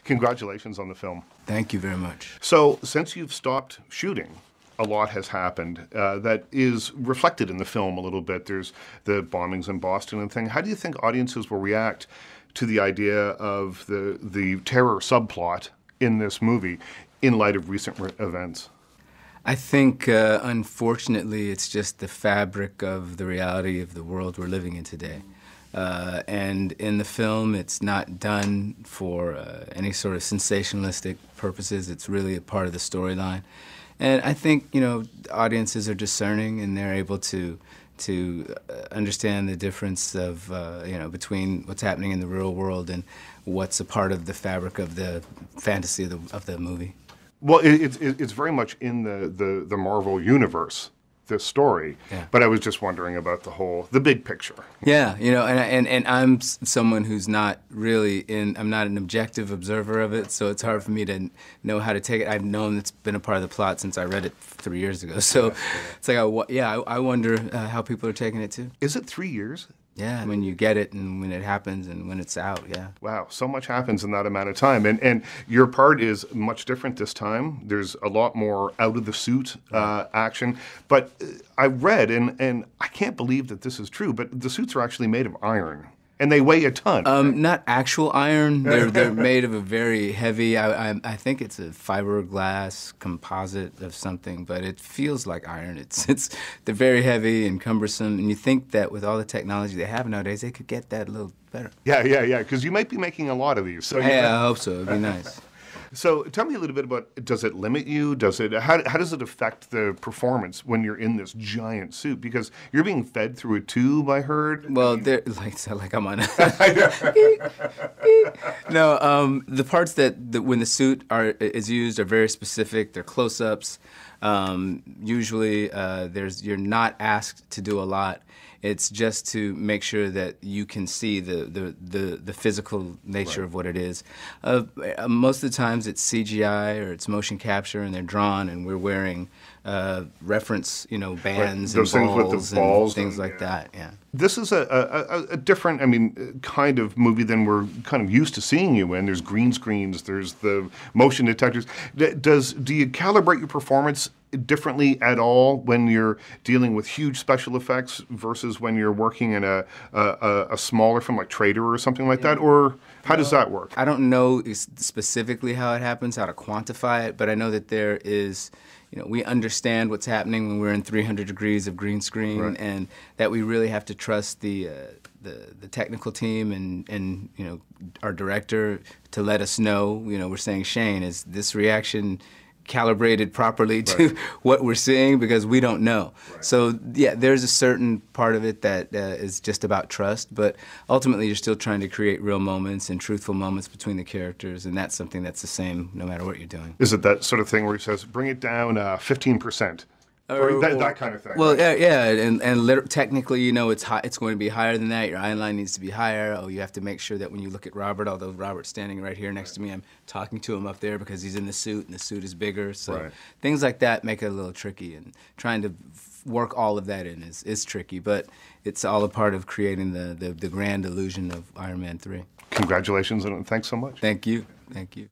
Congratulations on the film. Thank you very much. So, since you've stopped shooting, a lot has happened that is reflected in the film a little bit. There's the bombings in Boston and thing. How do you think audiences will react to the idea of the terror subplot in this movie in light of recent events? I think, unfortunately, it's just the fabric of the reality of the world we're living in today. And in the film, it's not done for any sort of sensationalistic purposes. It's really a part of the storyline. And I think, you know, audiences are discerning and they're able to understand the difference of, you know, between what's happening in the real world and what's a part of the fabric of the fantasy of the movie. Well, it's very much in the Marvel universe, this story. Yeah. But I was just wondering about the big picture. Yeah, you know, and I'm someone who's not really I'm not an objective observer of it, so it's hard for me to know how to take it. I've known it's been a part of the plot since I read it 3 years ago. So it's like, I wonder how people are taking it too. Is it 3 years? Yeah, when you get it and when it happens and when it's out, yeah. Wow, so much happens in that amount of time. And your part is much different this time. There's a lot more out-of-the-suit action. But I read, and I can't believe that this is true, but the suits are actually made of iron. And they weigh a ton. Not actual iron. They're made of a very heavy, I think it's a fiberglass composite of something, but it feels like iron. They're very heavy and cumbersome, and you think that with all the technology they have nowadays, they could get that a little better. Yeah, because you might be making a lot of these. So yeah, I hope so. It'd be nice. So tell me a little bit about, does it limit you? How does it affect the performance when you're in this giant suit? Because you're being fed through a tube, I heard. Well, they're like I'm on No, the parts that when the suit is used are very specific. They're close-ups. Usually you're not asked to do a lot. It's just to make sure that you can see the physical nature of what it is. Most of the times it's CGI or it's motion capture, and they're drawn, and we're wearing reference, you know, bands those and things balls, with the balls and things like that. Yeah. This is a different, I mean, kind of movie than we're kind of used to seeing you in. There's green screens, there's the motion detectors. Do you calibrate your performance differently at all when you're dealing with huge special effects versus when you're working in a smaller film like Trader or something like that? Or how does that work? I don't know specifically how it happens, how to quantify it, but I know that there is, you know, we understand what's happening when we're in 300 degrees of green screen, right, and that we really have to trust the technical team and you know, our director to let us know, you know, we're saying, Shane, is this reaction calibrated properly to what we're seeing, because we don't know. Right. So yeah, there's a certain part of it that is just about trust, but ultimately you're still trying to create real moments and truthful moments between the characters, and that's something that's the same no matter what you're doing. Is it that sort of thing where he says, bring it down 15%? Or that kind of thing. Well, right? Yeah, and technically, you know, it's going to be higher than that. Your eye line needs to be higher. Oh, you have to make sure that when you look at Robert, although Robert's standing right here next to me, I'm talking to him up there because he's in the suit, and the suit is bigger. So things like that make it a little tricky, and trying to work all of that in is tricky. But it's all a part of creating the grand illusion of Iron Man 3. Congratulations, and thanks so much. Thank you. Thank you.